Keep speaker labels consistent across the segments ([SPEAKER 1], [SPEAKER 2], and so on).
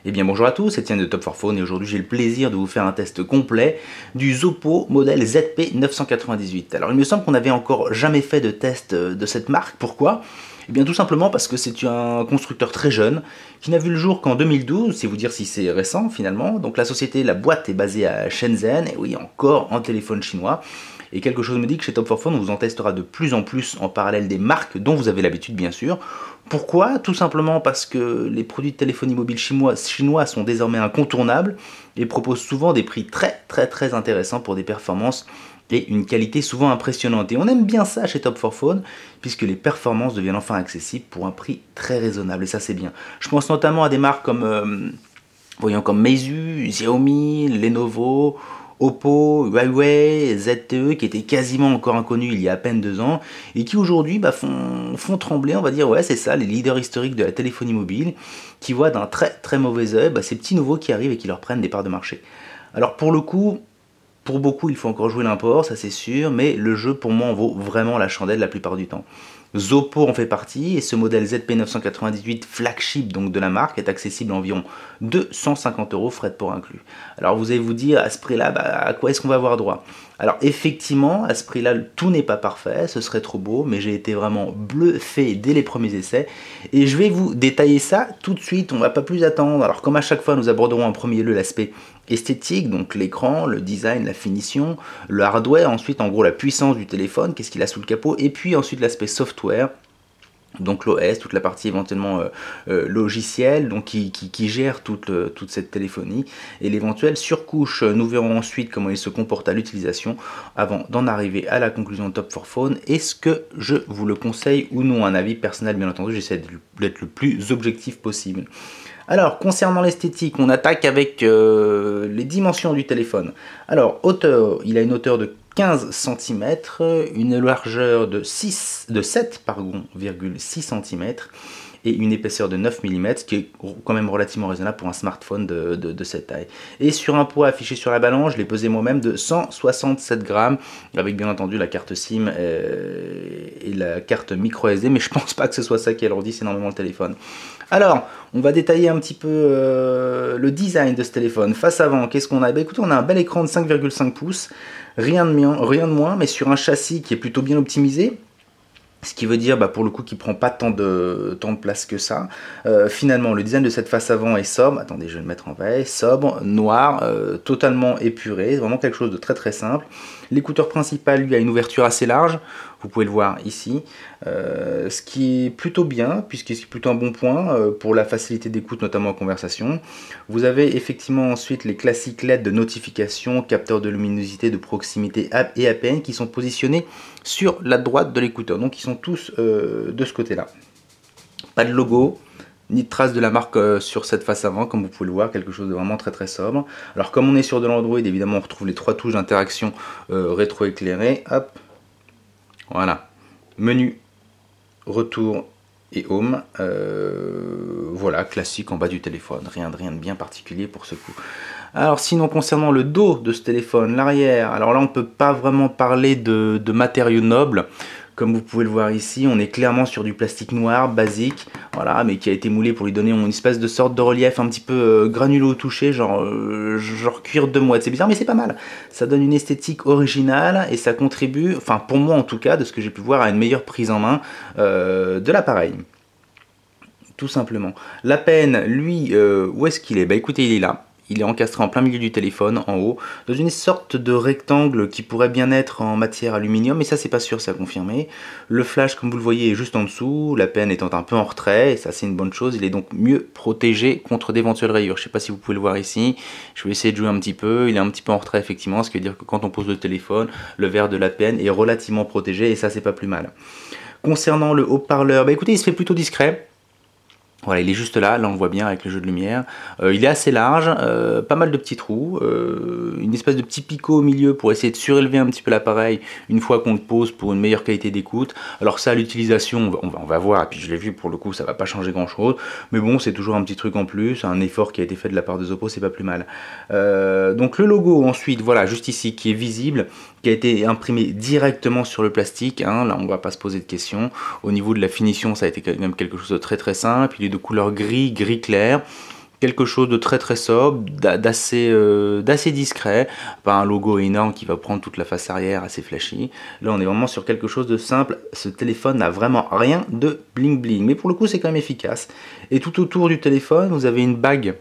[SPEAKER 1] Eh bien bonjour à tous, c'est Étienne de Top 4 Phone et aujourd'hui j'ai le plaisir de vous faire un test complet du Zoppo modèle ZP998. Alors il me semble qu'on n'avait encore jamais fait de test de cette marque, pourquoi? Eh bien tout simplement parce que c'est un constructeur très jeune qui n'a vu le jour qu'en 2012, c'est vous dire si c'est récent finalement. Donc la société, la boîte est basée à Shenzhen, et oui encore en téléphone chinois. Et quelque chose me dit que chez Top 4 Phone, on vous en testera de plus en plus en parallèle des marques dont vous avez l'habitude bien sûr. Pourquoi? Tout simplement parce que les produits de téléphonie mobile chinois sont désormais incontournables et proposent souvent des prix très intéressants pour des performances et une qualité souvent impressionnante. Et on aime bien ça chez Top 4 Phone, puisque les performances deviennent enfin accessibles pour un prix très raisonnable, et ça c'est bien. Je pense notamment à des marques comme Meizu, Xiaomi, Lenovo, Oppo, Huawei, ZTE, qui étaient quasiment encore inconnus il y a à peine 2 ans, et qui aujourd'hui font trembler, on va dire, ouais c'est ça, les leaders historiques de la téléphonie mobile, qui voient d'un très mauvais œil ces petits nouveaux qui arrivent et qui leur prennent des parts de marché. Alors pour le coup, pour beaucoup, il faut encore jouer l'import, ça c'est sûr, mais le jeu pour moi en vaut vraiment la chandelle la plupart du temps. Zoppo en fait partie, et ce modèle ZP998 flagship donc de la marque est accessible à environ 250 € frais de port inclus. Alors vous allez vous dire, à ce prix-là, à quoi est-ce qu'on va avoir droit? Alors effectivement, à ce prix-là, tout n'est pas parfait, ce serait trop beau, mais j'ai été vraiment bluffé dès les premiers essais, et je vais vous détailler ça tout de suite, on ne va pas plus attendre. Alors comme à chaque fois, nous aborderons en premier lieu l'aspect esthétique, donc l'écran, le design, la finition, le hardware, ensuite en gros la puissance du téléphone, qu'est-ce qu'il a sous le capot, et puis ensuite l'aspect software, donc l'OS, toute la partie éventuellement logicielle, donc qui gère toute cette téléphonie, et l'éventuelle surcouche. Nous verrons ensuite comment il se comporte à l'utilisation, avant d'en arriver à la conclusion de Top 4 Phone. Est-ce que je vous le conseille ou non? Un avis personnel bien entendu, j'essaie d'être le plus objectif possible. Alors, concernant l'esthétique, on attaque avec les dimensions du téléphone. Alors, hauteur, il a une hauteur de 15 cm, une largeur de 7,6 cm et une épaisseur de 9 mm, ce qui est quand même relativement raisonnable pour un smartphone de cette taille. Et sur un poids affiché sur la balance, je l'ai pesé moi-même de 167 grammes, avec bien entendu la carte SIM et la carte micro SD, mais je pense pas que ce soit ça qui alourdisse énormément le téléphone. Alors, on va détailler un petit peu le design de ce téléphone. Face avant, qu'est-ce qu'on a? Écoutez, on a un bel écran de 5,5 pouces, rien de moins, mais sur un châssis qui est plutôt bien optimisé. Ce qui veut dire pour le coup qu'il prend pas tant de place que ça. Finalement, le design de cette face avant est sobre. Attendez, je vais le mettre en veille. Sobre, noir, totalement épuré. Vraiment quelque chose de très simple. L'écouteur principal, lui, a une ouverture assez large. Vous pouvez le voir ici. Ce qui est plutôt bien, puisque c'est plutôt un bon point pour la facilité d'écoute, notamment en conversation. Vous avez effectivement ensuite les classiques LED de notification, capteurs de luminosité, de proximité et APN qui sont positionnés sur la droite de l'écouteur. Donc ils sont tous de ce côté-là. Pas de logo, ni de trace de la marque sur cette face avant, comme vous pouvez le voir, quelque chose de vraiment très sobre. Alors comme on est sur de l'Android, évidemment on retrouve les 3 touches d'interaction rétroéclairées. Hop, voilà, menu, retour et home. Voilà, classique en bas du téléphone, rien de bien particulier pour ce coup. Alors sinon, concernant le dos de ce téléphone, l'arrière, alors là on ne peut pas vraiment parler de matériaux nobles. Comme vous pouvez le voir ici, on est clairement sur du plastique noir, basique, voilà, mais qui a été moulé pour lui donner une espèce de sorte de relief un petit peu granuleux au toucher, genre cuir de mouette. C'est bizarre, mais c'est pas mal. Ça donne une esthétique originale et ça contribue, enfin pour moi en tout cas, de ce que j'ai pu voir, à une meilleure prise en main de l'appareil. Tout simplement. La peine, lui, où est-ce qu'il est? Écoutez, il est là. Il est encastré en plein milieu du téléphone, en haut, dans une sorte de rectangle qui pourrait bien être en matière aluminium, mais ça c'est pas sûr, c'est à confirmer. Le flash, comme vous le voyez, est juste en dessous, la peine étant un peu en retrait, et ça c'est une bonne chose, il est donc mieux protégé contre d'éventuelles rayures. Je sais pas si vous pouvez le voir ici, je vais essayer de jouer un petit peu, il est un petit peu en retrait effectivement, ce qui veut dire que quand on pose le téléphone, le verre de la peine est relativement protégé, et ça c'est pas plus mal. Concernant le haut-parleur, écoutez, il se fait plutôt discret. Voilà, il est juste là, on le voit bien avec le jeu de lumière. Il est assez large, pas mal de petits trous, une espèce de petit picot au milieu pour essayer de surélever un petit peu l'appareil une fois qu'on le pose pour une meilleure qualité d'écoute. Alors ça, à l'utilisation, on va voir, et puis je l'ai vu pour le coup, ça va pas changer grand chose, mais bon, c'est toujours un petit truc en plus, un effort qui a été fait de la part de Zoppo, c'est pas plus mal. Donc le logo ensuite, voilà, juste ici, qui est visible, qui a été imprimé directement sur le plastique, hein, là on va pas se poser de questions. Au niveau de la finition, ça a été quand même quelque chose de très simple, il est de couleur gris clair, quelque chose de très très sobre, d'assez discret, pas un logo énorme qui va prendre toute la face arrière, assez flashy. Là on est vraiment sur quelque chose de simple, ce téléphone n'a vraiment rien de bling bling, mais pour le coup c'est quand même efficace. Et tout autour du téléphone vous avez une bague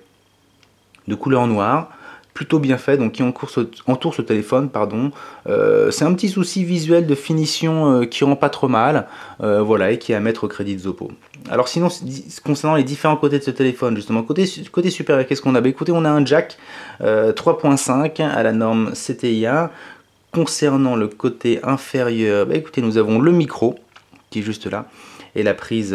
[SPEAKER 1] de couleur noire, plutôt bien fait, donc qui entoure ce téléphone, pardon. C'est un petit souci visuel de finition qui rend pas trop mal, voilà, et qui est à mettre au crédit de Zoppo. Alors sinon, concernant les différents côtés de ce téléphone, justement, côté supérieur, qu'est-ce qu'on a? Bah, écoutez, on a un jack 3.5 à la norme CTIA. Concernant le côté inférieur, bah, écoutez, nous avons le micro, qui est juste là, et la prise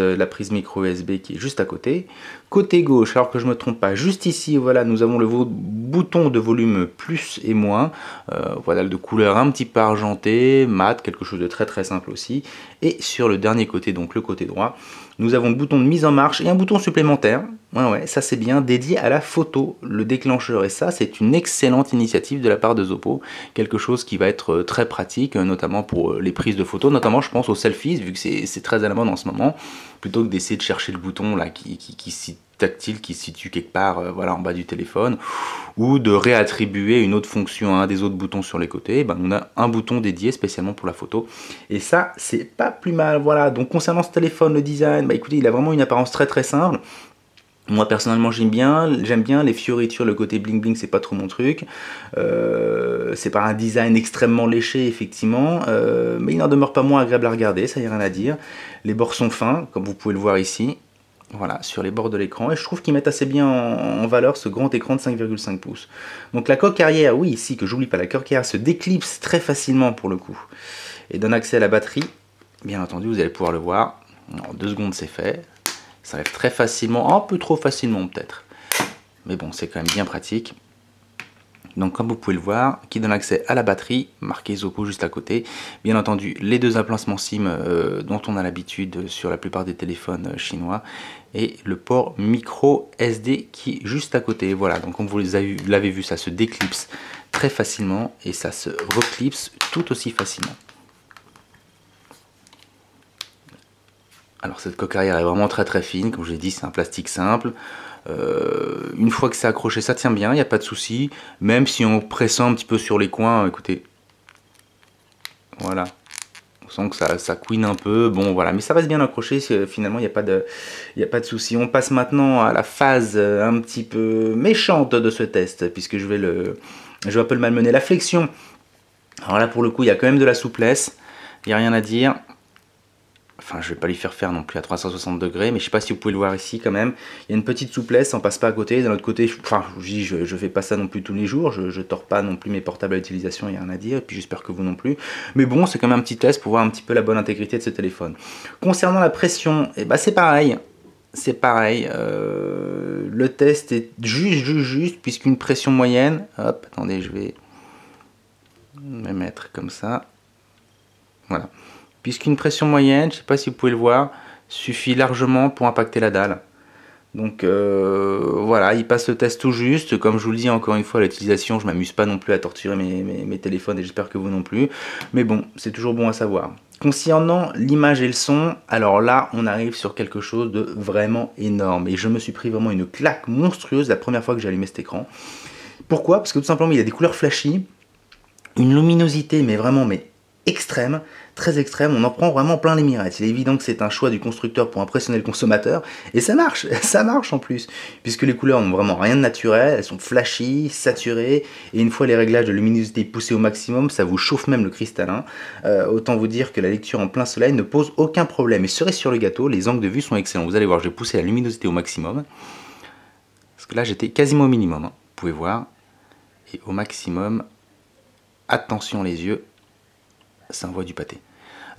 [SPEAKER 1] micro USB qui est juste à côté. Côté gauche, alors que je ne me trompe pas, juste ici, voilà, nous avons le bouton de volume plus et moins, voilà, de couleur un petit peu argentée, mat, quelque chose de très très simple aussi. Et sur le dernier côté, donc le côté droit, nous avons le bouton de mise en marche et un bouton supplémentaire, ouais, ça c'est bien, dédié à la photo, le déclencheur. Et ça, c'est une excellente initiative de la part de Zoppo, quelque chose qui va être très pratique, notamment pour les prises de photos, notamment je pense aux selfies, vu que c'est très à la mode en ce moment, plutôt que d'essayer de chercher le bouton là tactile qui se situe quelque part voilà, en bas du téléphone, ou de réattribuer une autre fonction à un des autres boutons sur les côtés. Ben, on a un bouton dédié spécialement pour la photo, et ça c'est pas plus mal. Voilà, donc concernant ce téléphone, le design, bah écoutez, il a vraiment une apparence très très simple. Moi personnellement j'aime bien les fioritures, le côté bling bling c'est pas trop mon truc, c'est pas un design extrêmement léché effectivement, mais il n'en demeure pas moins agréable à regarder, ça y a rien à dire. Les bords sont fins comme vous pouvez le voir ici, voilà, sur les bords de l'écran, et je trouve qu'ils mettent assez bien en valeur ce grand écran de 5,5 pouces. Donc la coque arrière, oui ici que j'oublie pas, la coque arrière se déclipse très facilement pour le coup, et donne accès à la batterie, bien entendu vous allez pouvoir le voir, en 2 secondes c'est fait. Ça arrive très facilement, un peu trop facilement peut-être, mais bon c'est quand même bien pratique. Donc comme vous pouvez le voir, qui donne accès à la batterie, marqué Zoppo juste à côté. Bien entendu les 2 emplacements SIM dont on a l'habitude sur la plupart des téléphones chinois, et le port micro SD qui est juste à côté. Voilà, donc comme vous l'avez vu, ça se déclipse très facilement et ça se reclipse tout aussi facilement. Alors cette coque arrière est vraiment très très fine, comme je l'ai dit c'est un plastique simple. Une fois que c'est accroché ça tient bien, il n'y a pas de souci. Même si on pressant un petit peu sur les coins, écoutez. Voilà. On sent que ça couine un peu, bon voilà, mais ça reste bien accroché, finalement il n'y a pas de souci. On passe maintenant à la phase un petit peu méchante de ce test, puisque je vais un peu le malmener. La flexion, alors là pour le coup il y a quand même de la souplesse, il n'y a rien à dire. Enfin, je vais pas lui faire non plus à 360 degrés, mais je sais pas si vous pouvez le voir ici quand même. Il y a une petite souplesse, on passe pas à côté. D'un autre côté, enfin, je fais pas ça non plus tous les jours. Je tords pas non plus mes portables à utilisation, il y a rien à dire. Et puis j'espère que vous non plus. Mais bon, c'est quand même un petit test pour voir un petit peu la bonne intégrité de ce téléphone. Concernant la pression, eh ben, c'est pareil. C'est pareil. Le test est juste, puisqu'une pression moyenne. Hop, attendez, je vais me mettre comme ça. Voilà. Puisqu'une pression moyenne, je ne sais pas si vous pouvez le voir, suffit largement pour impacter la dalle. Donc voilà, il passe le test tout juste. Comme je vous le dis encore une fois, l'utilisation, je ne m'amuse pas non plus à torturer mes téléphones et j'espère que vous non plus. Mais bon, c'est toujours bon à savoir. Concernant l'image et le son, alors là, on arrive sur quelque chose de vraiment énorme. Et je me suis pris vraiment une claque monstrueuse la première fois que j'ai allumé cet écran. Pourquoi? Parce que tout simplement, il a des couleurs flashy, une luminosité, mais vraiment extrême, très extrême, on en prend vraiment plein les mirettes. Il est évident que c'est un choix du constructeur pour impressionner le consommateur, et ça marche en plus, puisque les couleurs n'ont vraiment rien de naturel, elles sont flashy, saturées, et une fois les réglages de luminosité poussés au maximum, ça vous chauffe même le cristallin. Autant vous dire que la lecture en plein soleil ne pose aucun problème, et cerise sur le gâteau, les angles de vue sont excellents. Vous allez voir, je vais pousser la luminosité au maximum, parce que là j'étais quasiment au minimum, hein. Vous pouvez voir, et au maximum, attention les yeux, ça envoie du pâté.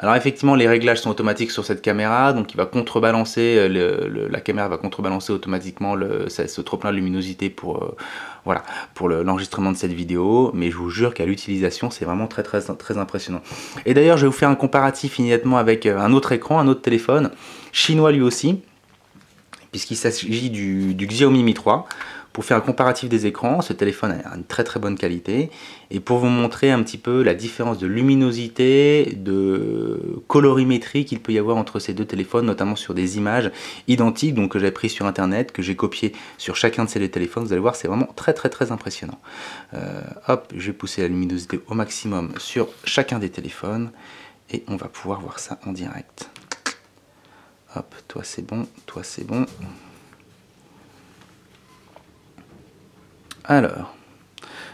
[SPEAKER 1] Alors effectivement les réglages sont automatiques sur cette caméra, donc il va contrebalancer, la caméra va contrebalancer automatiquement ce trop plein de luminosité pour voilà, pour l'enregistrement de cette vidéo, mais je vous jure qu'à l'utilisation c'est vraiment très impressionnant. Et d'ailleurs je vais vous faire un comparatif immédiatement avec un autre écran, un autre téléphone, chinois lui aussi, puisqu'il s'agit du Xiaomi Mi 3. pour faire un comparatif des écrans. Ce téléphone a une très très bonne qualité. Et pour vous montrer un petit peu la différence de luminosité, de colorimétrie qu'il peut y avoir entre ces deux téléphones, notamment sur des images identiques donc, que j'ai prises sur internet, que j'ai copiées sur chacun de ces deux téléphones. Vous allez voir, c'est vraiment très très très impressionnant. Hop, je vais pousser la luminosité au maximum sur chacun des téléphones et on va pouvoir voir ça en direct. Hop, toi c'est bon, toi c'est bon. Alors,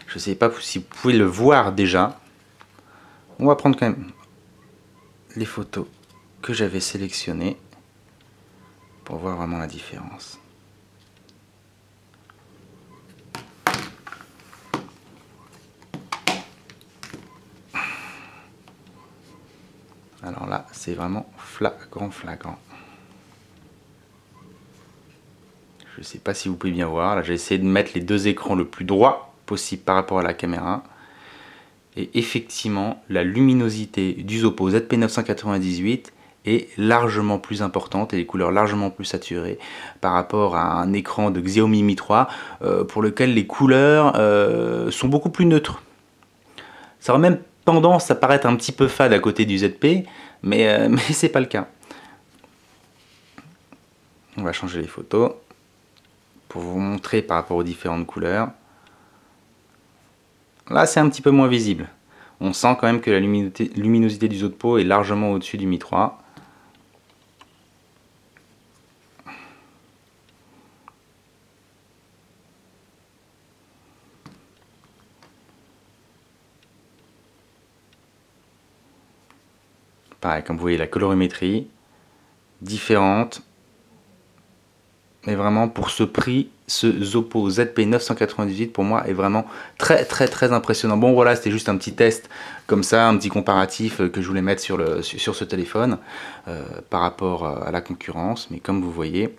[SPEAKER 1] je ne sais pas si vous pouvez le voir déjà. On va prendre quand même les photos que j'avais sélectionnées pour voir vraiment la différence. Alors là, c'est vraiment flagrant, flagrant. Je ne sais pas si vous pouvez bien voir. Là, j'ai essayé de mettre les deux écrans le plus droit possible par rapport à la caméra. Et effectivement, la luminosité du Oppo ZP998 est largement plus importante et les couleurs largement plus saturées par rapport à un écran de Xiaomi Mi 3 pour lequel les couleurs sont beaucoup plus neutres. Ça aurait même tendance à paraître un petit peu fade à côté du ZP, mais c'est pas le cas. On va changer les photos pour vous montrer par rapport aux différentes couleurs. Là, c'est un petit peu moins visible. On sent quand même que la luminosité du Oppo est largement au-dessus du Mi 3. Pareil, comme vous voyez, la colorimétrie différente. Mais vraiment, pour ce prix, ce Oppo ZP998 pour moi est vraiment très très très impressionnant. Bon voilà, c'était juste un petit test comme ça, un petit comparatif que je voulais mettre sur ce téléphone par rapport à la concurrence. Mais comme vous voyez,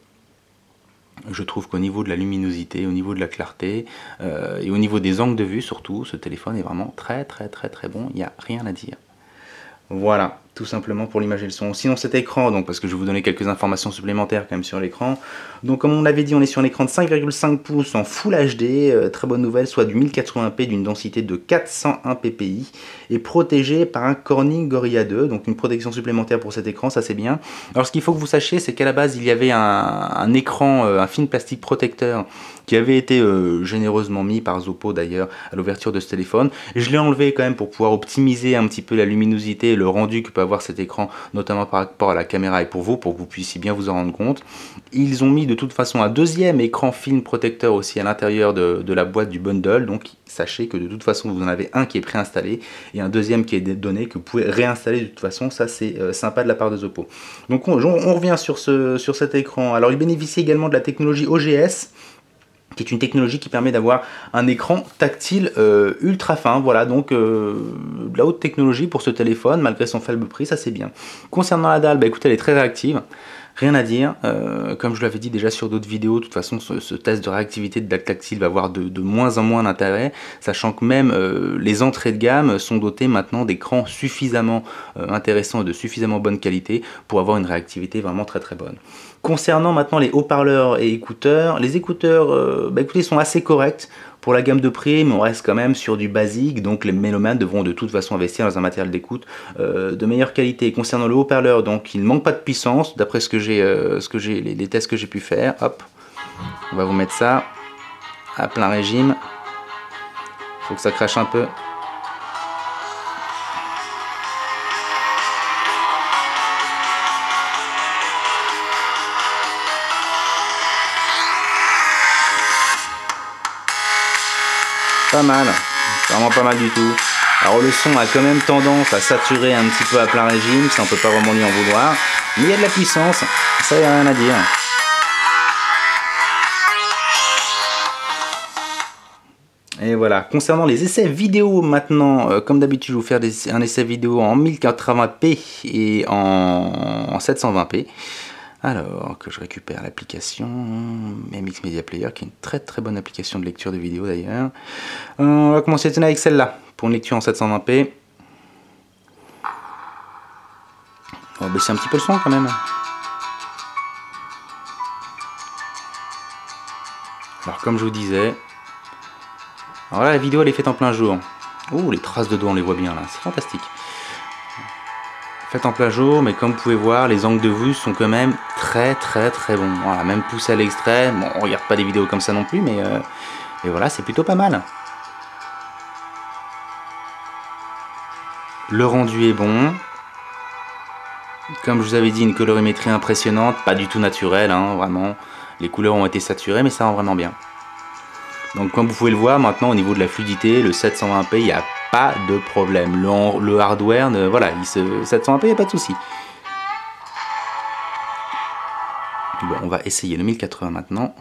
[SPEAKER 1] je trouve qu'au niveau de la luminosité, au niveau de la clarté et au niveau des angles de vue surtout, ce téléphone est vraiment très très très très bon, il n'y a rien à dire. Voilà, tout simplement pour l'image et le son. Sinon cet écran, donc parce que je vais vous donner quelques informations supplémentaires quand même sur l'écran. Donc comme on l'avait dit, on est sur un écran de 5,5 pouces en Full HD, très bonne nouvelle, soit du 1080p d'une densité de 401 ppi et protégé par un Corning Gorilla 2, donc une protection supplémentaire pour cet écran, ça c'est bien. Alors ce qu'il faut que vous sachiez, c'est qu'à la base il y avait un écran, un film plastique protecteur qui avait été généreusement mis par Oppo d'ailleurs à l'ouverture de ce téléphone. Je l'ai enlevé quand même pour pouvoir optimiser un petit peu la luminosité et le rendu que peut avoir cet écran, notamment par rapport à la caméra et pour que vous puissiez bien vous en rendre compte. Ils ont mis de toute façon un deuxième écran film protecteur aussi à l'intérieur de la boîte du bundle, donc sachez que de toute façon vous en avez un qui est préinstallé et un deuxième qui est donné que vous pouvez réinstaller de toute façon. Ça c'est sympa de la part de Oppo. Donc on revient sur cet écran. Alors il bénéficie également de la technologie OGS, qui est une technologie qui permet d'avoir un écran tactile ultra fin. Voilà, donc de la haute technologie pour ce téléphone, malgré son faible prix, ça c'est bien. Concernant la dalle, bah, écoutez, elle est très réactive. Rien à dire, comme je l'avais dit déjà sur d'autres vidéos, de toute façon ce test de réactivité de dalle tactile va avoir de moins en moins d'intérêt, sachant que même les entrées de gamme sont dotées maintenant d'écrans suffisamment intéressants et de suffisamment bonne qualité pour avoir une réactivité vraiment très très bonne. Concernant maintenant les haut-parleurs et écouteurs, les écouteurs bah, écoutez, sont assez corrects pour la gamme de prix, mais on reste quand même sur du basique, donc les mélomanes devront de toute façon investir dans un matériel d'écoute de meilleure qualité. Concernant le haut-parleur, donc il ne manque pas de puissance, d'après les tests que j'ai pu faire. Hop, on va vous mettre ça à plein régime. Il faut que ça crache un peu. Pas mal, vraiment pas mal du tout. Alors le son a quand même tendance à saturer un petit peu à plein régime, ça on peut pas vraiment lui en vouloir. Mais il y a de la puissance, ça y a rien à dire. Et voilà, concernant les essais vidéo maintenant, comme d'habitude je vais vous faire un essai vidéo en 1080p et en 720p. Alors, que je récupère l'application MX Media Player, qui est une très très bonne application de lecture de vidéos d'ailleurs. On va commencer avec celle-là, pour une lecture en 720p. On va baisser un petit peu le son quand même. Alors comme je vous disais, alors là la vidéo elle est faite en plein jour. Oh, les traces de doigts on les voit bien là, c'est fantastique. Faite en plein jour, mais comme vous pouvez voir, les angles de vue sont quand même très bons. Voilà, même poussé à l'extrait, bon on regarde pas des vidéos comme ça non plus, mais voilà, c'est plutôt pas mal. Le rendu est bon. Comme je vous avais dit, une colorimétrie impressionnante, pas du tout naturelle, hein, vraiment. Les couleurs ont été saturées, mais ça rend vraiment bien. Donc comme vous pouvez le voir maintenant au niveau de la fluidité, le 720p, il n'y a pas de problème. Le hardware, voilà, 720p, il n'y a pas de souci. Bon, on va essayer le 1080 maintenant.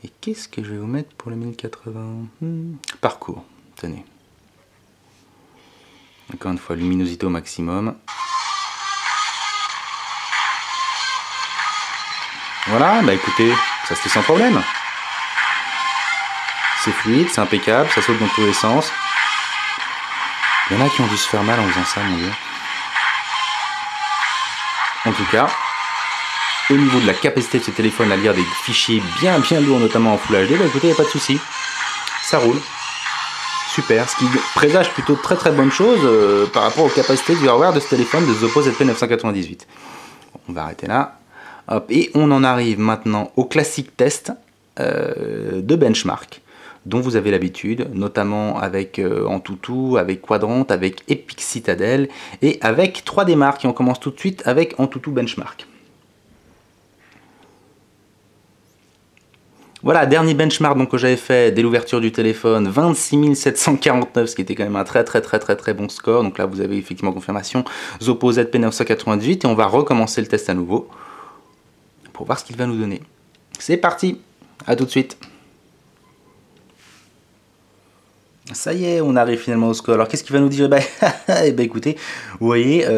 [SPEAKER 1] Et qu'est-ce que je vais vous mettre pour le 1080 Parcours, tenez. Encore une fois, luminosité au maximum. Voilà, bah écoutez, ça se fait sans problème. C'est fluide, c'est impeccable, ça saute dans tous les sens. Il y en a qui ont dû se faire mal en faisant ça, mon Dieu. En tout cas, au niveau de la capacité de ce téléphone à lire des fichiers bien lourds, notamment en Full HD, bah écoutez, il n'y a pas de souci. Ça roule. Super, ce qui présage plutôt de très bonnes choses par rapport aux capacités du hardware de ce téléphone de Oppo ZP998. On va arrêter là. Hop, et on en arrive maintenant au classique test de benchmark dont vous avez l'habitude, notamment avec Antutu, avec Quadrant, avec Epic Citadel et avec 3D Mark. Et on commence tout de suite avec Antutu Benchmark. Voilà, dernier benchmark donc, que j'avais fait dès l'ouverture du téléphone, 26 749, ce qui était quand même un très bon score. Donc là, vous avez effectivement confirmation, Oppo ZP998, et on va recommencer le test à nouveau pour voir ce qu'il va nous donner. C'est parti, à tout de suite. Ça y est, on arrive finalement au score. Alors qu'est-ce qu'il va nous dire? Eh ben, écoutez, vous voyez,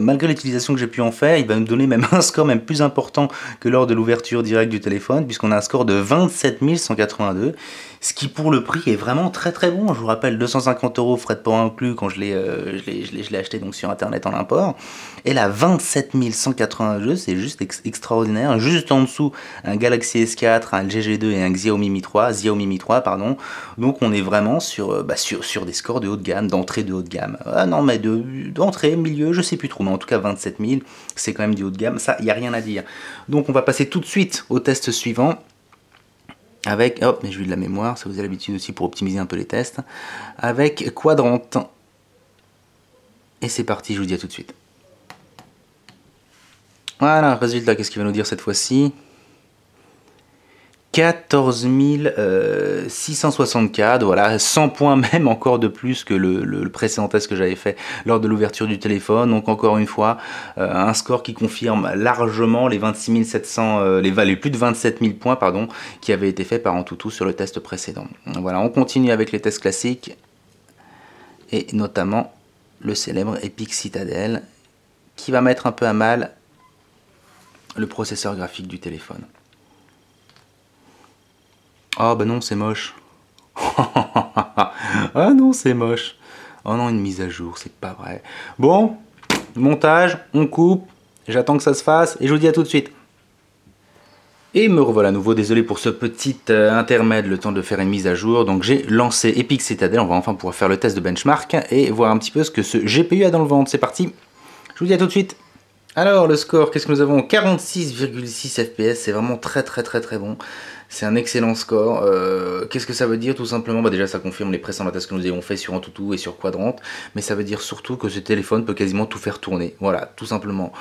[SPEAKER 1] malgré l'utilisation que j'ai pu en faire, il va nous donner même un score même plus important que lors de l'ouverture directe du téléphone, puisqu'on a un score de 27 182, ce qui pour le prix est vraiment très bon. Je vous rappelle, 250 € frais de port inclus quand je l'ai acheté donc sur internet en import. Et là, 27 182, c'est juste extraordinaire. Juste en dessous, un Galaxy S4, un LG G2 et un Xiaomi Mi 3, pardon. Donc on est vraiment sur des scores de haut de gamme, d'entrée de haut de gamme. Ah non, mais d'entrée, milieu, je sais plus trop, mais en tout cas 27 000, c'est quand même du haut de gamme, ça, il n'y a rien à dire. Donc on va passer tout de suite au test suivant, avec, hop, mais je vais de la mémoire, ça vous avez l'habitude aussi pour optimiser un peu les tests, avec Quadrant. Et c'est parti, je vous dis à tout de suite. Voilà, résultat, qu'est-ce qu'il va nous dire cette fois-ci? 14 664, voilà, 100 points même encore de plus que le précédent test que j'avais fait lors de l'ouverture du téléphone. Donc encore une fois, un score qui confirme largement les 26 700, les plus de 27 000 points pardon, qui avaient été faits par Antutu sur le test précédent. Voilà, on continue avec les tests classiques et notamment le célèbre Epic Citadel qui va mettre un peu à mal le processeur graphique du téléphone. Ah bah non, c'est moche. Ah non, c'est moche. Oh non, une mise à jour, c'est pas vrai. Bon, montage, on coupe, j'attends que ça se fasse et je vous dis à tout de suite. Et me revoilà à nouveau, désolé pour ce petit intermède, le temps de faire une mise à jour. Donc j'ai lancé Epic Citadel, on va enfin pouvoir faire le test de benchmark et voir un petit peu ce que ce GPU a dans le ventre. C'est parti, je vous dis à tout de suite. Alors le score, qu'est-ce que nous avons? 46,6 FPS, c'est vraiment très bon. C'est un excellent score. Qu'est-ce que ça veut dire? Tout simplement, déjà ça confirme les précédents tests que nous avons fait sur Antutu et sur Quadrant, mais ça veut dire surtout que ce téléphone peut quasiment tout faire tourner. Voilà, tout simplement.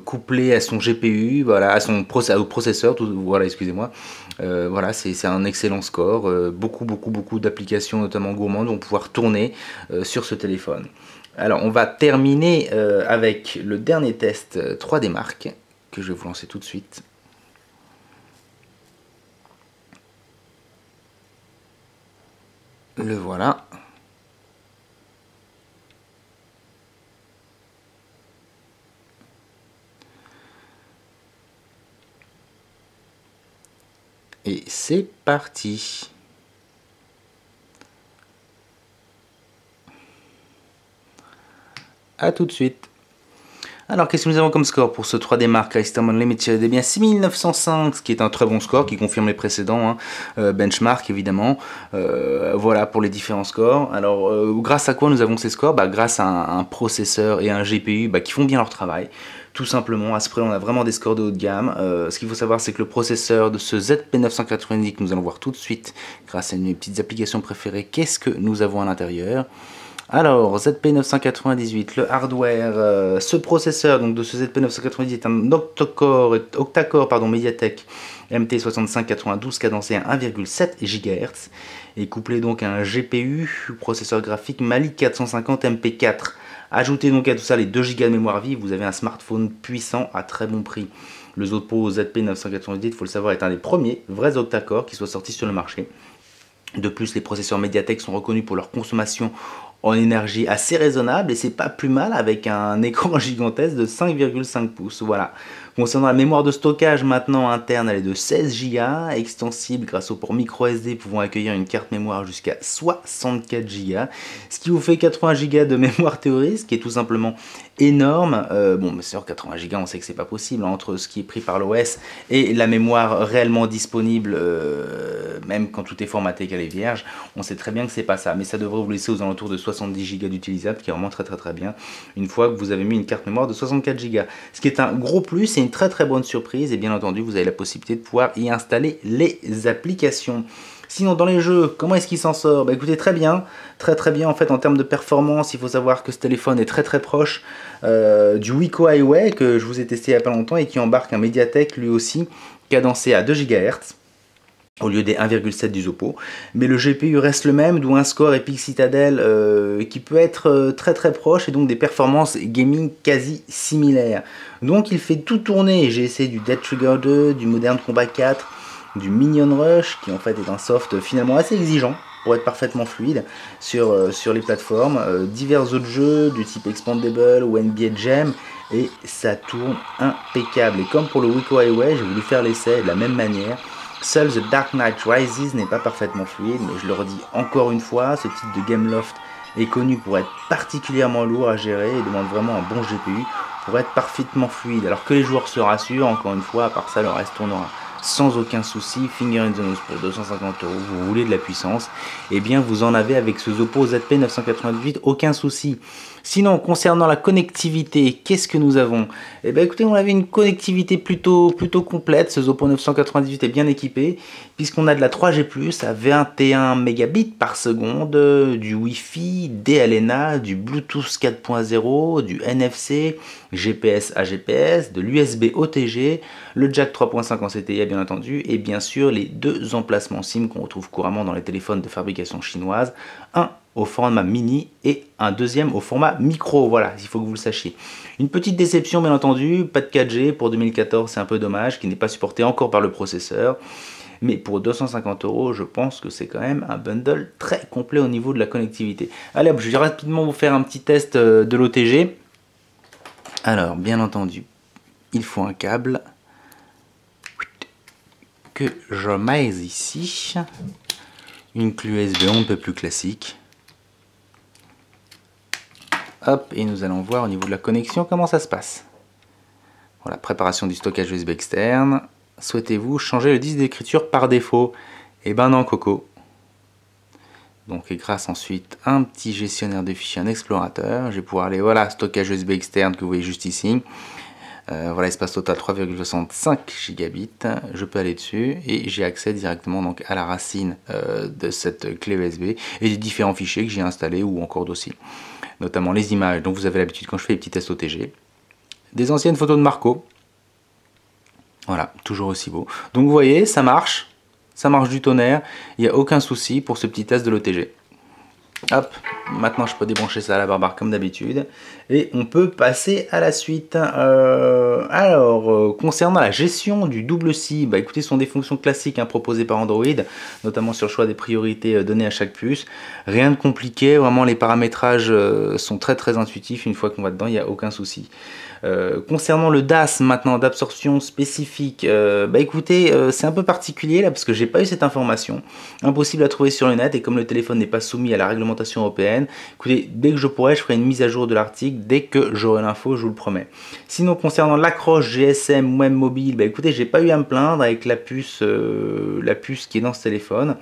[SPEAKER 1] Couplé à son GPU, voilà, à son au processeur, voilà, excusez-moi. Voilà, c'est un excellent score. Beaucoup d'applications, notamment gourmandes, vont pouvoir tourner sur ce téléphone. Alors on va terminer avec le dernier test 3D Mark que je vais vous lancer tout de suite. Le voilà. Et c'est parti. A tout de suite. Alors, qu'est-ce que nous avons comme score pour ce 3D Mark Custom Unlimited? Eh bien, 6905, ce qui est un très bon score, qui confirme les précédents, benchmark évidemment. Voilà pour les différents scores. Alors, grâce à quoi nous avons ces scores? Grâce à un processeur et un GPU qui font bien leur travail. Tout simplement, à ce prix, on a vraiment des scores de haut de gamme. Ce qu'il faut savoir, c'est que le processeur de ce ZP990 que nous allons voir tout de suite, grâce à une petites applications préférées, qu'est-ce que nous avons à l'intérieur? Alors, ZP998, le hardware, ce processeur donc de ce ZP998 est un octa-core Mediatek MT6592 cadencé à 1,7 GHz et couplé donc à un GPU, processeur graphique Mali 450 MP4. Ajoutez donc à tout ça les 2 Go de mémoire vive, vous avez un smartphone puissant à très bon prix. Le Oppo ZP998, il faut le savoir, est un des premiers vrais octa-core qui soit sorti sur le marché. De plus, les processeurs Mediatek sont reconnus pour leur consommation en énergie assez raisonnable et c'est pas plus mal avec un écran gigantesque de 5,5 pouces. Voilà. Concernant la mémoire de stockage maintenant interne, elle est de 16 Go, extensible grâce au port micro SD pouvant accueillir une carte mémoire jusqu'à 64 Go, ce qui vous fait 80 Go de mémoire théorique, ce qui est tout simplement énorme. Bon, mais sur 80 Go, on sait que c'est pas possible entre ce qui est pris par l'OS et la mémoire réellement disponible, même quand tout est formaté qu'elle est vierge. On sait très bien que c'est pas ça, mais ça devrait vous laisser aux alentours de 70 Go d'utilisable, qui est vraiment très bien une fois que vous avez mis une carte mémoire de 64 Go. Ce qui est un gros plus et une très bonne surprise, et bien entendu vous avez la possibilité de pouvoir y installer les applications. Sinon dans les jeux, comment est-ce qu'il s'en sort? Écoutez, très bien en fait en termes de performance. Il faut savoir que ce téléphone est très proche du Wiko Highway que je vous ai testé il n'y a pas longtemps et qui embarque un Mediatek lui aussi cadencé à 2 GHz au lieu des 1,7 du Oppo, mais le GPU reste le même, d'où un score Epic Citadel qui peut être très proche et donc des performances gaming quasi similaires. Donc il fait tout tourner. J'ai essayé du Dead Trigger 2, du Modern Combat 4, du Minion Rush qui en fait est un soft finalement assez exigeant pour être parfaitement fluide sur les plateformes, divers autres jeux du type Expandable ou NBA Jam, et ça tourne impeccable. Et comme pour le Wiko Highway, j'ai voulu faire l'essai de la même manière. Seul The Dark Knight Rises n'est pas parfaitement fluide, mais je le redis encore une fois, ce type de Gameloft est connu pour être particulièrement lourd à gérer et demande vraiment un bon GPU pour être parfaitement fluide. Alors que les joueurs se rassurent, encore une fois, à part ça, le reste tournera sans aucun souci. Finger in the nose pour 250 €, vous voulez de la puissance, et bien vous en avez avec ce Oppo ZP998, aucun souci. Sinon, concernant la connectivité, qu'est-ce que nous avons? Eh bien écoutez, on avait une connectivité plutôt complète. Ce Oppo 998 est bien équipé, puisqu'on a de la 3G+, à 21 mégabits par seconde, du Wi-Fi, DLNA, du Bluetooth 4.0, du NFC, GPS à GPS, de l'USB OTG, le jack 3.5 en CTI bien entendu, et bien sûr les 2 emplacements SIM qu'on retrouve couramment dans les téléphones de fabrication chinoise, un au format mini et un deuxième au format micro. Voilà, il faut que vous le sachiez. Une petite déception bien entendu, pas de 4G pour 2014, c'est un peu dommage, qui n'est pas supporté encore par le processeur. Mais pour 250 €, je pense que c'est quand même un bundle très complet au niveau de la connectivité. Allez hop, je vais rapidement vous faire un petit test de l'OTG. Alors, bien entendu, il faut un câble que je mets ici. Une clé USB on ne peut plus classique. Hop, et nous allons voir au niveau de la connexion comment ça se passe. Voilà, préparation du stockage USB externe. Souhaitez-vous changer le disque d'écriture par défaut? Eh ben non, coco. Donc, et grâce ensuite à un petit gestionnaire de fichiers, un explorateur, je vais pouvoir aller, voilà, stockage USB externe que vous voyez juste ici. Voilà, espace total 3,65 gigabits. Je peux aller dessus et j'ai accès directement donc à la racine de cette clé USB et des différents fichiers que j'ai installés ou encore dossiers, notamment les images dont vous avez l'habitude quand je fais les petits tests OTG, des anciennes photos de Marco. Voilà, toujours aussi beau. Donc vous voyez, ça marche du tonnerre, il n'y a aucun souci pour ce petit test de l'OTG. Hop, maintenant je peux débrancher ça à la barbare comme d'habitude et on peut passer à la suite. Concernant la gestion du double SIM, écoutez, ce sont des fonctions classiques proposées par Android, notamment sur le choix des priorités données à chaque puce. Rien de compliqué, vraiment les paramétrages sont très intuitifs. Une fois qu'on va dedans, il n'y a aucun souci. Concernant le DAS maintenant d'absorption spécifique, écoutez, c'est un peu particulier là parce que j'ai pas eu cette information, impossible à trouver sur le net, et comme le téléphone n'est pas soumis à la réglementation réglementation européenne. Écoutez, dès que je pourrai, je ferai une mise à jour de l'article, dès que j'aurai l'info, je vous le promets. Sinon, concernant l'accroche GSM ou même mobile, bah écoutez, j'ai pas eu à me plaindre avec la puce qui est dans ce téléphone.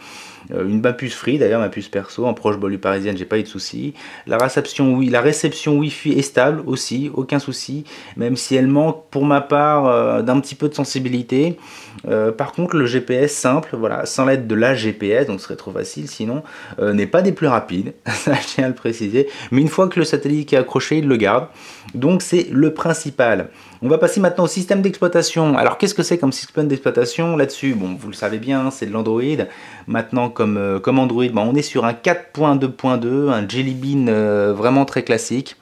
[SPEAKER 1] Ma puce free d'ailleurs, ma puce perso, en proche banlieue parisienne, j'ai pas eu de soucis. La réception Wi-Fi est stable aussi, aucun souci, même si elle manque pour ma part d'un petit peu de sensibilité. Par contre, le GPS simple, voilà, sans l'aide de la GPS, donc ce serait trop facile sinon, n'est pas des plus rapides, ça je tiens à le préciser, mais une fois que le satellite est accroché, il le garde, donc c'est le principal. On va passer maintenant au système d'exploitation. Alors qu'est-ce que c'est comme système d'exploitation là-dessus? Bon, vous le savez bien, c'est de l'Android. Maintenant, comme Android, on est sur un 4.2.2, un Jelly Bean vraiment très classique.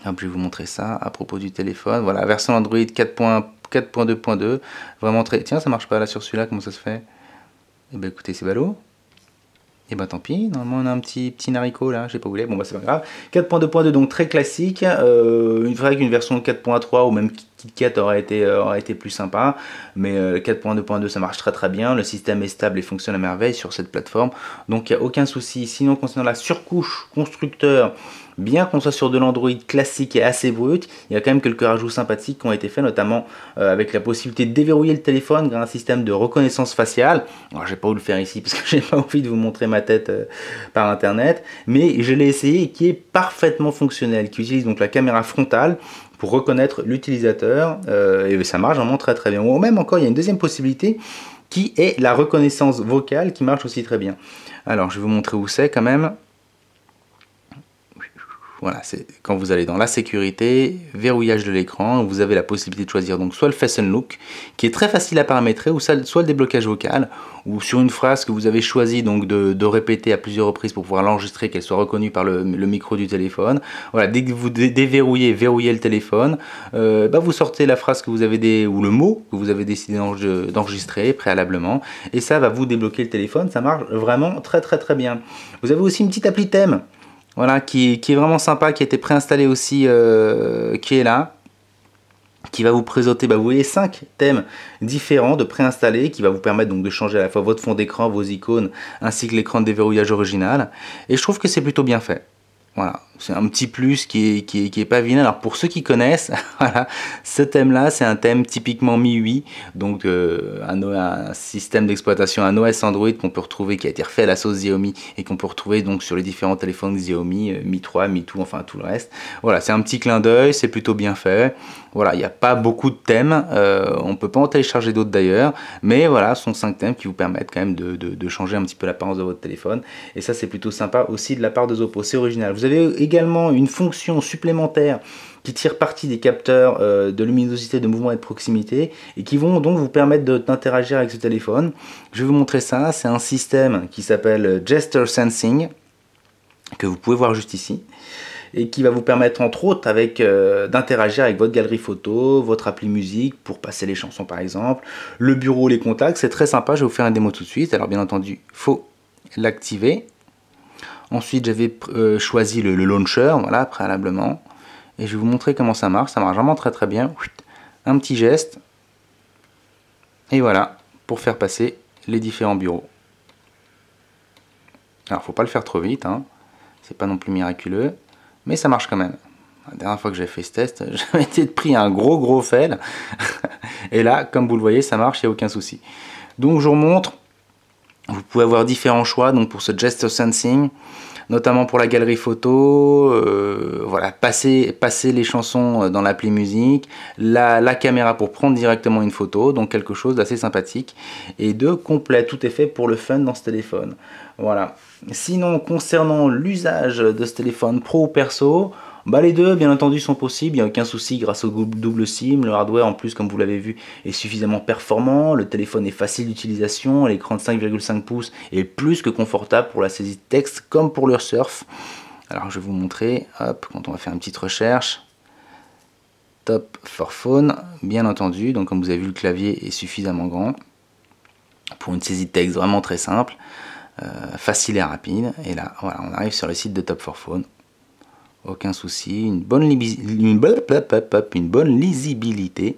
[SPEAKER 1] Hop, je vais vous montrer ça à propos du téléphone. Voilà, version Android 4.2.2, vraiment très... Tiens, ça marche pas là sur celui-là, comment ça se fait? Eh ben écoutez, c'est ballot. Et bah tant pis, normalement on a un petit naricot là, j'ai pas voulu, bon bah c'est pas grave. 4.2.2 donc très classique, il faudrait qu'une version 4.3 ou même KitKat aurait été plus sympa, mais 4.2.2 ça marche très très bien, le système est stable et fonctionne à merveille sur cette plateforme, donc il n'y a aucun souci. Sinon concernant la surcouche constructeur, bien qu'on soit sur de l'Android classique et assez brut, il y a quand même quelques rajouts sympathiques qui ont été faits, notamment avec la possibilité de déverrouiller le téléphone grâce à un système de reconnaissance faciale. Alors je vais pas vous le faire ici parce que j'ai pas envie de vous montrer ma tête par internet, mais je l'ai essayé et qui est parfaitement fonctionnel, qui utilise donc la caméra frontale pour reconnaître l'utilisateur, et ça marche vraiment très très bien. Ou même encore, il y a une deuxième possibilité qui est la reconnaissance vocale qui marche aussi très bien. Alors je vais vous montrer où c'est quand même. Voilà, c'est quand vous allez dans la sécurité, verrouillage de l'écran, vous avez la possibilité de choisir donc soit le Face Unlock, qui est très facile à paramétrer, ou soit le déblocage vocal, ou sur une phrase que vous avez choisi donc de répéter à plusieurs reprises pour pouvoir l'enregistrer, qu'elle soit reconnue par le micro du téléphone. Voilà, dès que vous verrouillez le téléphone, vous sortez la phrase que vous avez ou le mot que vous avez décidé d'enregistrer préalablement, et ça va vous débloquer le téléphone. Ça marche vraiment très très très bien. Vous avez aussi une petite appli thème. Voilà, qui est vraiment sympa, qui a été préinstallé aussi, qui est là, qui va vous présenter, vous voyez, 5 thèmes différents de préinstallés, qui va vous permettre donc de changer à la fois votre fond d'écran, vos icônes, ainsi que l'écran de déverrouillage original. Et je trouve que c'est plutôt bien fait. Voilà, c'est un petit plus qui est pas vilain. Alors pour ceux qui connaissent, voilà, ce thème-là, c'est un thème typiquement MIUI, donc un système d'exploitation, un OS Android qu'on peut retrouver, qui a été refait à la sauce Xiaomi et qu'on peut retrouver donc sur les différents téléphones Xiaomi, Mi 3, Mi 2, enfin tout le reste. Voilà, c'est un petit clin d'œil, c'est plutôt bien fait. Voilà, il n'y a pas beaucoup de thèmes, on ne peut pas en télécharger d'autres d'ailleurs, mais voilà, ce sont 5 thèmes qui vous permettent quand même de changer un petit peu l'apparence de votre téléphone, et ça c'est plutôt sympa aussi de la part de Zoppo, c'est original. Vous avez également une fonction supplémentaire qui tire parti des capteurs de luminosité, de mouvement et de proximité, et qui vont donc vous permettre d'interagir avec ce téléphone. Je vais vous montrer ça, c'est un système qui s'appelle Gesture Sensing, que vous pouvez voir juste ici, et qui va vous permettre entre autres d'interagir avec votre galerie photo, votre appli musique pour passer les chansons par exemple, le bureau, les contacts, c'est très sympa. Je vais vous faire une démo tout de suite. Alors bien entendu, il faut l'activer. Ensuite j'avais choisi le launcher, voilà, préalablement, et je vais vous montrer comment ça marche vraiment très très bien. Un petit geste, et voilà, pour faire passer les différents bureaux. Alors faut pas le faire trop vite, hein. C'est pas non plus miraculeux, mais ça marche quand même. La dernière fois que j'ai fait ce test, j'avais été pris un gros fail. Et là, comme vous le voyez, ça marche, il n'y a aucun souci. Donc je vous remontre, vous pouvez avoir différents choix donc pour ce Gesture Sensing, notamment pour la galerie photo, voilà, passer les chansons dans l'appli musique, la caméra pour prendre directement une photo, donc quelque chose d'assez sympathique et de complet. Tout est fait pour le fun dans ce téléphone. Voilà. Sinon, concernant l'usage de ce téléphone pro ou perso, les deux bien entendu sont possibles, il n'y a aucun souci grâce au double SIM. Le hardware en plus, comme vous l'avez vu, est suffisamment performant, le téléphone est facile d'utilisation, l'écran de 5,5 pouces est plus que confortable pour la saisie de texte comme pour le surf. Alors je vais vous montrer, hop, quand on va faire une petite recherche, Top for Phone, bien entendu, donc comme vous avez vu, le clavier est suffisamment grand pour une saisie de texte vraiment très simple, facile et rapide. Et là, voilà, on arrive sur le site de Top for Phone. Aucun souci, une bonne lisibilité.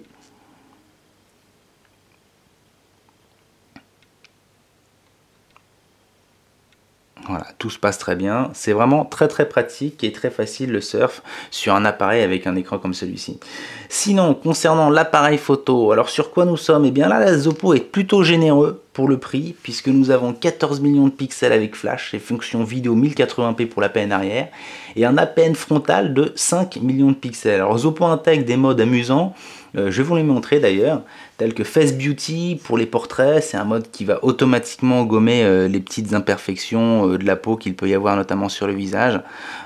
[SPEAKER 1] Voilà, tout se passe très bien. C'est vraiment très très pratique et très facile le surf sur un appareil avec un écran comme celui-ci. Sinon, concernant l'appareil photo, alors sur quoi nous sommes? Eh bien là, la Zoppo est plutôt généreux pour le prix, puisque nous avons 14 millions de pixels avec flash et fonction vidéo 1080p pour l'APN arrière, et un APN frontal de 5 millions de pixels. Alors Zoppo intègre des modes amusants, je vais vous les montrer d'ailleurs, tels que Face Beauty pour les portraits, c'est un mode qui va automatiquement gommer les petites imperfections de la peau qu'il peut y avoir notamment sur le visage.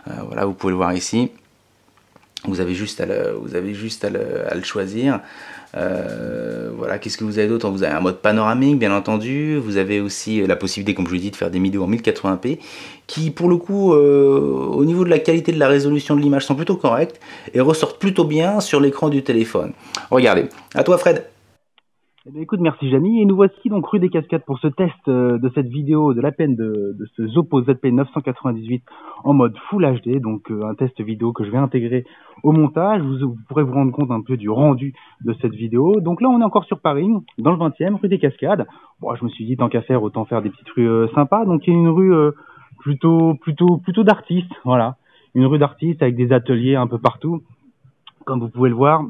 [SPEAKER 1] Voilà, vous pouvez le voir ici. Vous avez juste à le choisir. Voilà, qu'est-ce que vous avez d'autre? Vous avez un mode panoramique, bien entendu. Vous avez aussi la possibilité, comme je vous l'ai dit, de faire des vidéos en 1080p, qui, pour le coup, au niveau de la qualité de la résolution de l'image, sont plutôt correctes et ressortent plutôt bien sur l'écran du téléphone. Regardez. À toi, Fred.
[SPEAKER 2] Eh bien, écoute, merci Jamy, et nous voici donc rue des Cascades pour ce test de cette vidéo de l'APN de ce Zoppo ZP998 en mode Full HD, donc un test vidéo que je vais intégrer au montage. Vous pourrez vous rendre compte un peu du rendu de cette vidéo. Donc là, on est encore sur Paris, dans le 20e, rue des Cascades. Bon, je me suis dit, tant qu'à faire, autant faire des petites rues sympas. Donc il y a une rue plutôt d'artistes, voilà, une rue d'artistes avec des ateliers un peu partout. Comme vous pouvez le voir,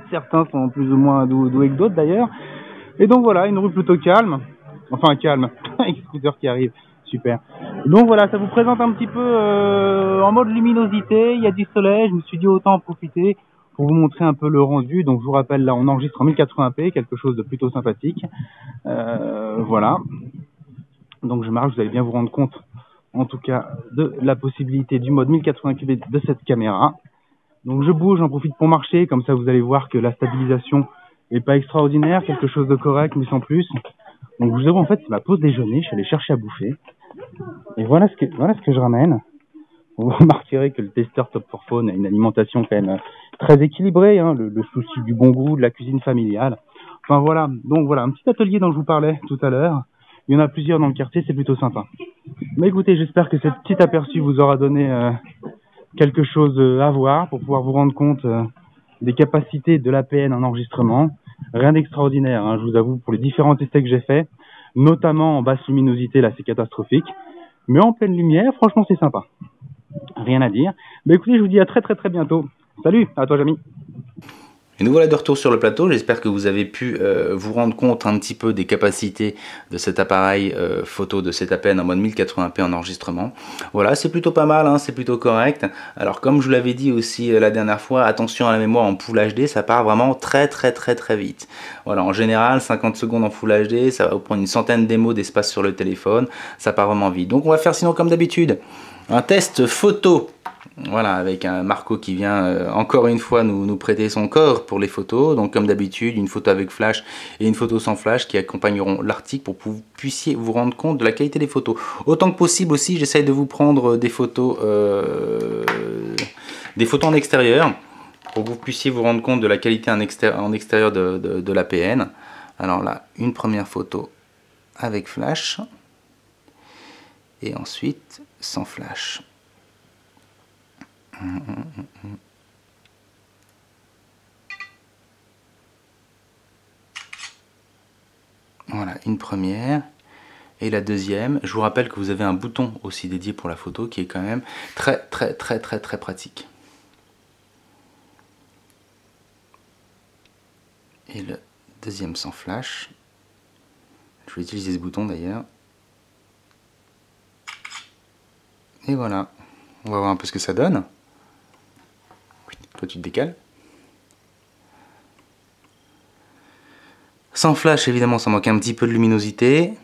[SPEAKER 2] certains sont plus ou moins doués que d'autres d'ailleurs. Et donc voilà, une rue plutôt calme. Enfin calme, avec scooter qui arrive, super. Donc voilà, ça vous présente un petit peu en mode luminosité, il y a du soleil, je me suis dit autant en profiter pour vous montrer un peu le rendu. Donc je vous rappelle, là on enregistre en 1080p, quelque chose de plutôt sympathique. Voilà. Donc je marche, vous allez bien vous rendre compte en tout cas de la possibilité du mode 1080p de cette caméra. Donc je bouge, j'en profite pour marcher, comme ça vous allez voir que la stabilisation est pas extraordinaire, quelque chose de correct mais sans plus. Donc je vous avoue, en fait c'est ma pause déjeuner, je suis allé chercher à bouffer. Et voilà ce que je ramène. Vous remarquerez que le testeur Top 4 Phone a une alimentation quand même très équilibrée, hein, le souci du bon goût, de la cuisine familiale. Enfin voilà, donc voilà, un petit atelier dont je vous parlais tout à l'heure. Il y en a plusieurs dans le quartier, c'est plutôt sympa. Mais écoutez, j'espère que cette petite aperçu vous aura donné quelque chose à voir pour pouvoir vous rendre compte des capacités de l'APN en enregistrement. Rien d'extraordinaire, hein, je vous avoue, pour les différents tests que j'ai faits, notamment en basse luminosité, là c'est catastrophique. Mais en pleine lumière, franchement c'est sympa. Rien à dire. Mais écoutez, je vous dis à très bientôt. Salut, à toi Jamy.
[SPEAKER 1] Et nous voilà de retour sur le plateau, j'espère que vous avez pu vous rendre compte un petit peu des capacités de cet appareil photo de cette APN en mode 1080p en enregistrement. Voilà, c'est plutôt pas mal, hein, c'est plutôt correct. Alors comme je vous l'avais dit aussi la dernière fois, attention à la mémoire en Full HD, ça part vraiment très vite. Voilà, en général 50 secondes en Full HD, ça va vous prendre une centaine d'émos d'espace sur le téléphone, ça part vraiment vite. Donc on va faire sinon comme d'habitude, un test photo. Voilà, avec un Marco qui vient encore une fois nous prêter son corps pour les photos. Donc comme d'habitude, une photo avec flash et une photo sans flash qui accompagneront l'article pour que vous puissiez vous rendre compte de la qualité des photos. Autant que possible aussi, j'essaye de vous prendre des photos en extérieur pour que vous puissiez vous rendre compte de la qualité en extérieur de l'APN. Alors là, une première photo avec flash et ensuite sans flash. Voilà, une première. Et la deuxième, je vous rappelle que vous avez un bouton aussi dédié pour la photo qui est quand même très pratique. Et le deuxième sans flash. Je vais utiliser ce bouton d'ailleurs. Et voilà. On va voir un peu ce que ça donne. Toi tu te décales. Sans flash évidemment ça manque un petit peu de luminosité.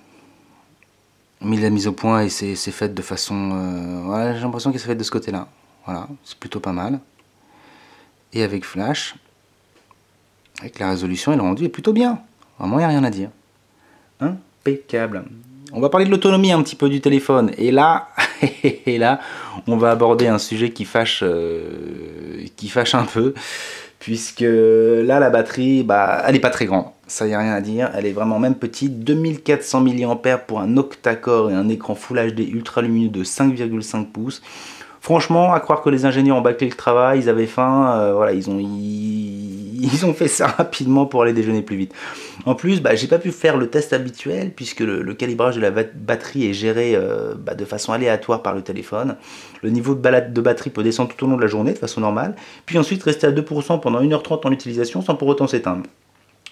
[SPEAKER 1] Mais la mise au point et c'est fait de façon... ouais, j'ai l'impression que c'est fait de ce côté là. Voilà, c'est plutôt pas mal. Et avec flash, avec la résolution et le rendu est plutôt bien. Vraiment il n'y a rien à dire. Impeccable. On va parler de l'autonomie un petit peu du téléphone. Et là, on va aborder un sujet qui fâche un peu. Puisque là, la batterie, elle n'est pas très grande. Ça, il n'y a rien à dire. Elle est vraiment même petite. 2400 mAh pour un octa-core et un écran Full HD ultra lumineux de 5,5 pouces. Franchement, à croire que les ingénieurs ont bâclé le travail, ils avaient faim. Voilà, ils ils ont fait ça rapidement pour aller déjeuner plus vite. En plus, j'ai pas pu faire le test habituel puisque le calibrage de la batterie est géré de façon aléatoire par le téléphone. Le niveau de batterie peut descendre tout au long de la journée de façon normale, puis ensuite rester à 2% pendant 1h30 en utilisation sans pour autant s'éteindre.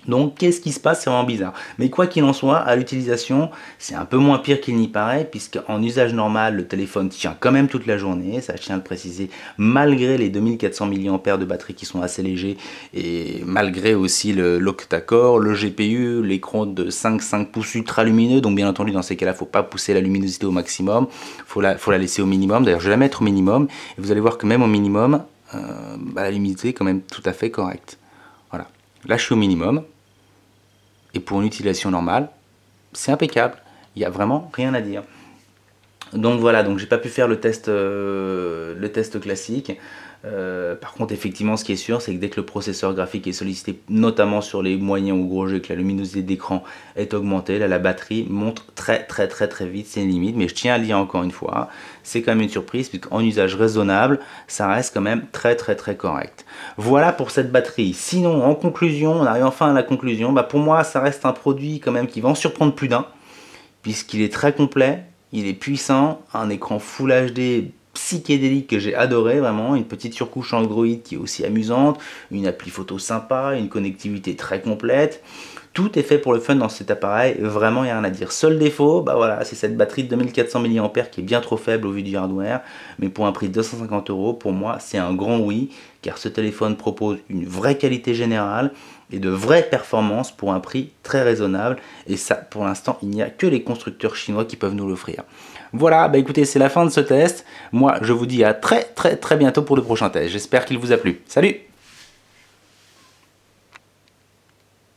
[SPEAKER 1] Donc qu'est-ce qui se passe? C'est vraiment bizarre. Mais quoi qu'il en soit, à l'utilisation, c'est un peu moins pire qu'il n'y paraît, puisqu'en usage normal, le téléphone tient quand même toute la journée, ça je tiens à le préciser, malgré les 2400 mAh de batterie qui sont assez légers, et malgré aussi l'octa-core, le GPU, l'écran de 5 pouces ultra lumineux, donc bien entendu dans ces cas-là, il ne faut pas pousser la luminosité au maximum, faut la laisser au minimum. D'ailleurs je vais la mettre au minimum, et vous allez voir que même au minimum, la luminosité est quand même tout à fait correcte. Voilà. Là, je suis au minimum. Et pour une utilisation normale, c'est impeccable. Il n'y a vraiment rien à dire. Donc voilà, donc j'ai pas pu faire le test classique. Par contre, effectivement, ce qui est sûr, c'est que dès que le processeur graphique est sollicité, notamment sur les moyens ou gros jeux, que la luminosité d'écran est augmentée, là, la batterie monte très vite, c'est une limite. Mais je tiens à le dire encore une fois, c'est quand même une surprise, puisqu'en usage raisonnable, ça reste quand même très correct. Voilà pour cette batterie. Sinon, en conclusion, on arrive enfin à la conclusion. Pour moi, ça reste un produit quand même qui va en surprendre plus d'un, puisqu'il est très complet, il est puissant, un écran Full HD psychédélique que j'ai adoré, vraiment, une petite surcouche Android qui est aussi amusante, une appli photo sympa, une connectivité très complète. Tout est fait pour le fun dans cet appareil, vraiment il n'y a rien à dire. Seul défaut, voilà, c'est cette batterie de 2400 mAh qui est bien trop faible au vu du hardware, mais pour un prix de 250 €, pour moi c'est un grand oui, car ce téléphone propose une vraie qualité générale et de vraies performances pour un prix très raisonnable, et ça pour l'instant il n'y a que les constructeurs chinois qui peuvent nous l'offrir. Voilà, écoutez, c'est la fin de ce test. Moi je vous dis à très bientôt pour le prochain test, j'espère qu'il vous a plu. Salut!